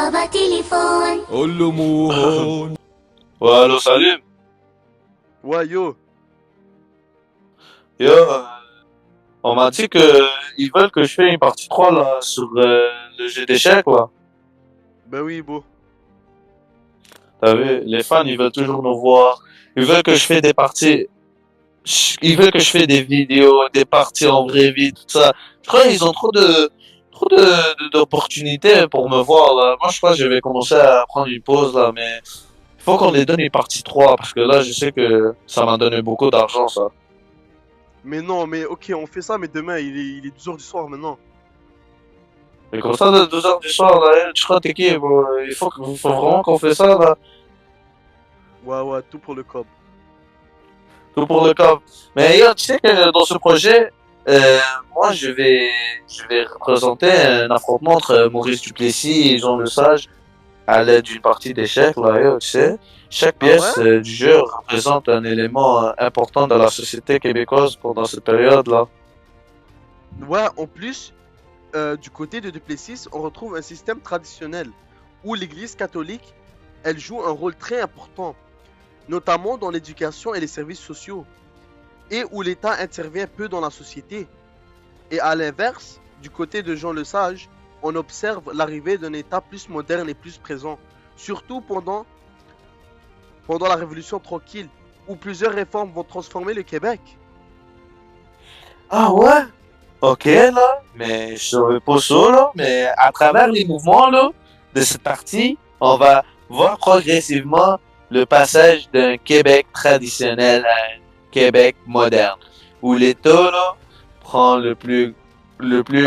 بابا تليفون. قول له موهون. Ouais, allô, salut. Ouais, yo. Yo, on m'a dit que ils veulent que je fasse une partie 3 là sur le jeu d'échecs là. Ben oui, beau. T'as vu, les fans ils veulent toujours nous voir. Ils veulent que je fasse des parties. Ils veulent que je fasse des vidéos, des parties en vraie vie, tout ça. Je crois qu'ils ont d'opportunités pour me voir là. Moi je crois que je vais commencer à prendre une pause là, mais il faut qu'on les donne une partie 3 parce que là je sais que ça m'a donné beaucoup d'argent ça. Mais non, mais ok, on fait ça, mais demain, il est 12 heures du soir maintenant. Et comme ça, de 2 heures du soir, là, tu crois t'es qui? Bon, faut vraiment qu'on fait ça, là. Ouais, ouais, tout pour le cob. Tout pour le corps. Mais yo, tu sais que dans ce projet, moi, je vais représenter un affrontement entre Maurice Duplessis et Jean Lesage à l'aide d'une partie d'échecs, là, yo, tu sais. Chaque Ah ouais? pièce du jeu représente un élément important de la société québécoise pendant cette période-là. Ouais, en plus, du côté de Duplessis, on retrouve un système traditionnel où l'Église catholique, elle joue un rôle très important, notamment dans l'éducation et les services sociaux, et où l'État intervient peu dans la société. Et à l'inverse, du côté de Jean Lesage, on observe l'arrivée d'un État plus moderne et plus présent, surtout pendant la Révolution tranquille, où plusieurs réformes vont transformer le Québec. Ah ouais? Ok, là, mais je savais pas ça, là, mais à travers les mouvements, là, de cette partie, on va voir progressivement le passage d'un Québec traditionnel à un Québec moderne, où l'État, là, prend le plus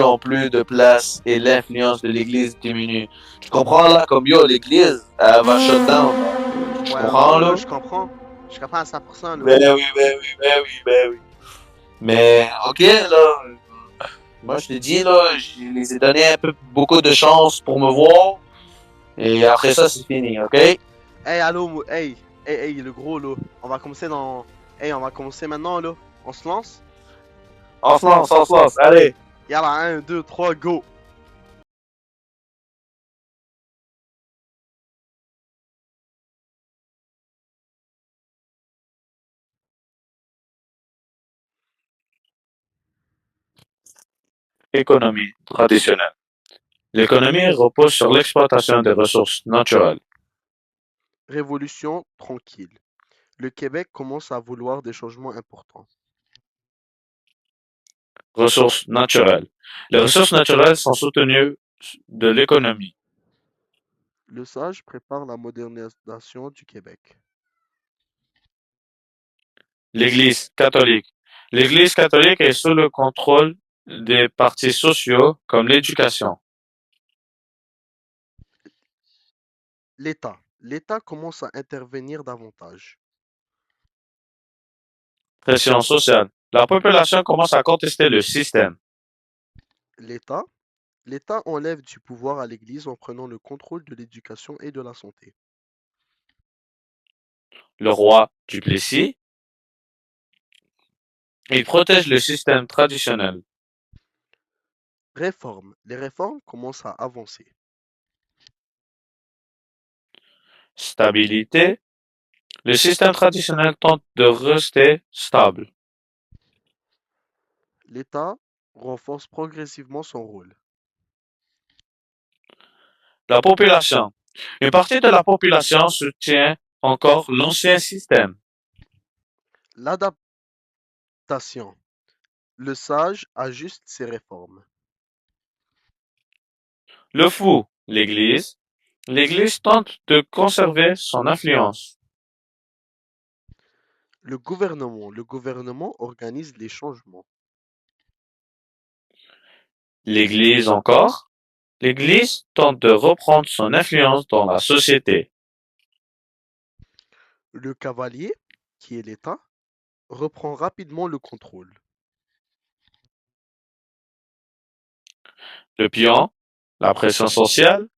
en plus de place et l'influence de l'Église diminue. Tu comprends, là, comme yo, l'Église, elle va shut down, là. Tu Ouais, comprends, ouais, là? ouais, je comprends. Je comprends à 100%, là. Ben oui, ben oui, ben oui, ben oui. Mais, ok, là, moi, je te dis, là, je les ai donné un peu beaucoup de chance pour me voir. Et après ça, c'est fini, ok? Hey, allô, hey, le gros, là. On va commencer dans... Hey, on va commencer maintenant, là. On se lance? On se lance, allez. Yalla, un, 2, 3, go! Économie traditionnelle. L'économie repose sur l'exploitation des ressources naturelles. Révolution tranquille. Le Québec commence à vouloir des changements importants. Ressources naturelles. Les ressources naturelles sont soutenues de l'économie. Le sage prépare la modernisation du Québec. L'Église catholique. L'Église catholique est sous le contrôle des partis sociaux comme l'éducation. L'État. L'État commence à intervenir davantage. Pression sociale. La population commence à contester le système. L'État. L'État enlève du pouvoir à l'Église en prenant le contrôle de l'éducation et de la santé. Le roi Duplessis. Il protège le système traditionnel. Réforme. Les réformes commencent à avancer. Stabilité. Le système traditionnel tente de rester stable. L'État renforce progressivement son rôle. La population. Une partie de la population soutient encore l'ancien système. L'adaptation. Le sage ajuste ses réformes. Le fou, l'Église. L'Église tente de conserver son influence. Le gouvernement. Le gouvernement organise les changements. L'Église encore. L'Église tente de reprendre son influence dans la société. Le cavalier, qui est l'État, reprend rapidement le contrôle. Le pion, la pression sociale.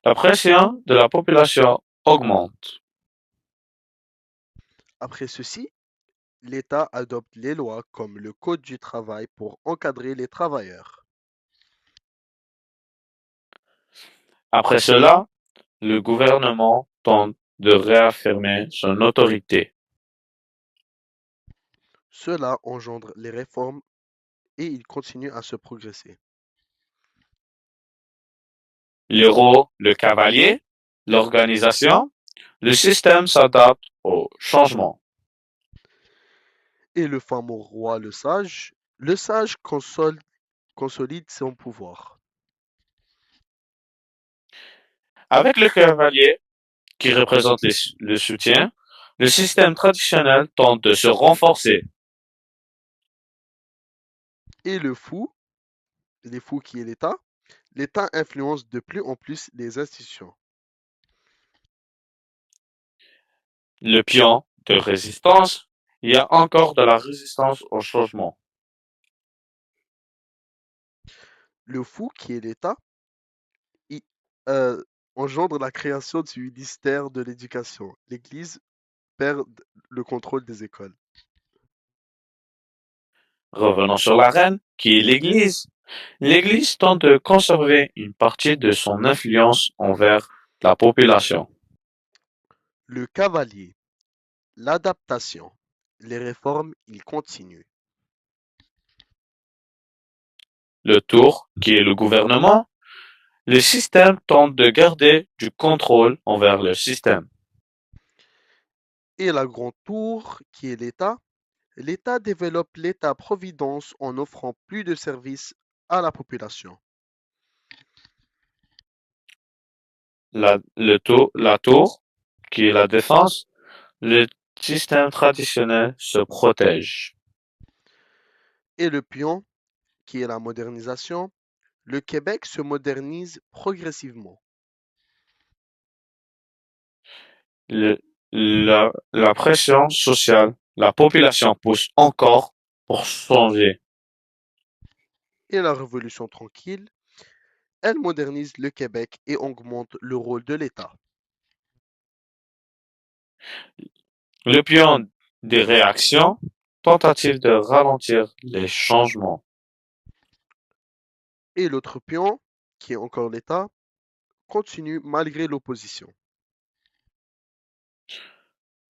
La pression de la population augmente. Après ceci, l'État adopte les lois comme le Code du travail pour encadrer les travailleurs. Après cela, le gouvernement tente de réaffirmer son autorité. Cela engendre les réformes et il continue à se progresser. L'héros, le cavalier, l'organisation, le système s'adapte au changement. Et le fameux roi, le sage consolide son pouvoir. Avec le cavalier, qui représente le soutien, le système traditionnel tente de se renforcer. Et les fous qui est l'État influence de plus en plus les institutions. Le pion de résistance, il y a encore de la résistance au changement. Le fou qui est l'État il, euh, engendre la création du ministère de l'Éducation. L'Église perd le contrôle des écoles. Revenons sur la reine, qui est l'Église. L'Église tente de conserver une partie de son influence envers la population. Le cavalier, l'adaptation, les réformes, il continue. Le tour, qui est le gouvernement, le système tente de garder du contrôle envers le système. Et la grande tour, qui est l'État développe l'État-providence en offrant plus de services à la population. La tour, qui est la défense, le système traditionnel se protège. Et le pion, qui est la modernisation, le Québec se modernise progressivement. Le- la pression sociale, la population pousse encore pour changer. Et la Révolution tranquille, elle modernise le Québec et augmente le rôle de l'État. Le pion des réactions, tentative de ralentir les changements. Et l'autre pion, qui est encore l'État, continue malgré l'opposition.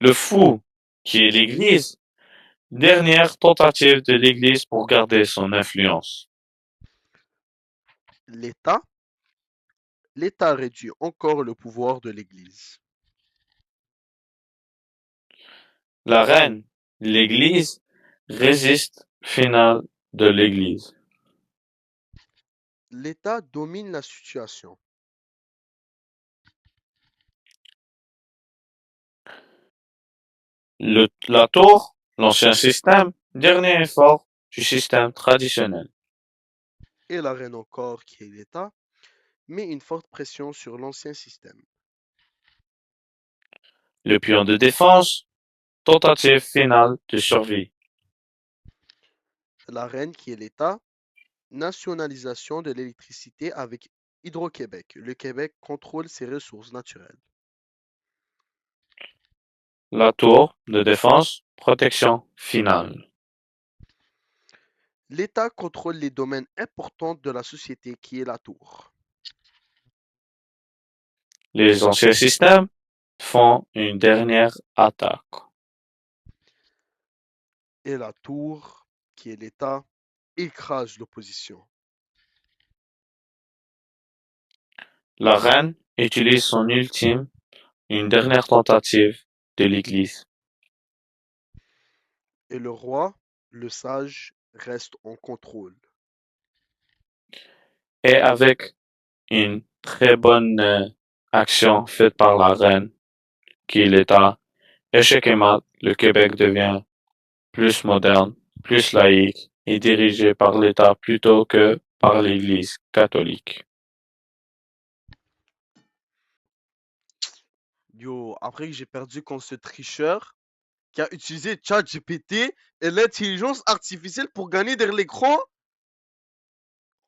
Le fou, qui est l'Église, dernière tentative de l'Église pour garder son influence. L'État, l'État réduit encore le pouvoir de l'Église. La reine, l'Église, résiste finale de l'Église. L'État domine la situation. La tour, l'ancien système, dernier effort du système traditionnel. Et la reine encore, qui est l'État, met une forte pression sur l'ancien système. Le pion de défense, tentative finale de survie. La reine, qui est l'État, nationalisation de l'électricité avec Hydro-Québec. Le Québec contrôle ses ressources naturelles. La tour de défense, protection finale. L'État contrôle les domaines importants de la société qui est la tour. Les anciens systèmes font une dernière attaque. Et la tour, qui est l'État, écrase l'opposition. La reine utilise son ultime, une dernière tentative de l'Église. Et le roi, le sage, reste en contrôle. Et avec une très bonne action faite par la reine, qui est l'État, échec et mat, le Québec devient plus moderne, plus laïque et dirigé par l'État plutôt que par l'Église catholique. Yo, après que j'ai perdu contre ce tricheur qui a utilisé ChatGPT et l'intelligence artificielle pour gagner derrière l'écran,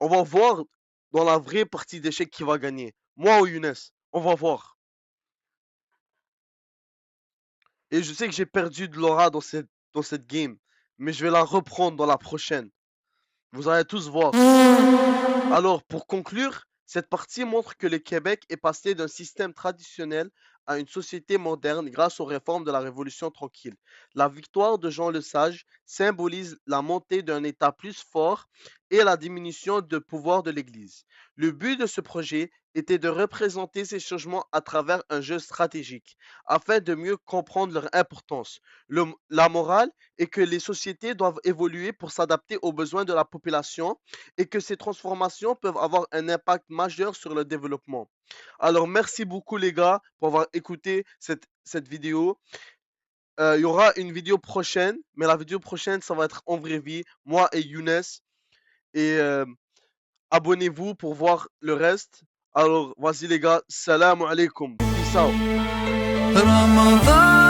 on va voir dans la vraie partie d'échecs qui va gagner. Moi ou Younes, on va voir. Et je sais que j'ai perdu de l'aura dans cette game, mais je vais la reprendre dans la prochaine. Vous allez tous voir. Alors, pour conclure, Cette partie montre que le Québec est passé d'un système traditionnel à une société moderne grâce aux réformes de la Révolution tranquille. La victoire de Jean Lesage symbolise la montée d'un État plus fort et la diminution de pouvoir de l'Église. Le but de ce projet était de représenter ces changements à travers un jeu stratégique, afin de mieux comprendre leur importance. La morale est que les sociétés doivent évoluer pour s'adapter aux besoins de la population et que ces transformations peuvent avoir un impact majeur sur le développement. Alors, merci beaucoup les gars pour avoir écouté cette vidéo. Il y aura une vidéo prochaine, mais la vidéo prochaine, ça va être en vraie vie, moi et Younes. Et abonnez-vous pour voir le reste. Alors, vas-y les gars, salam alaikum. Peace out. Ramadan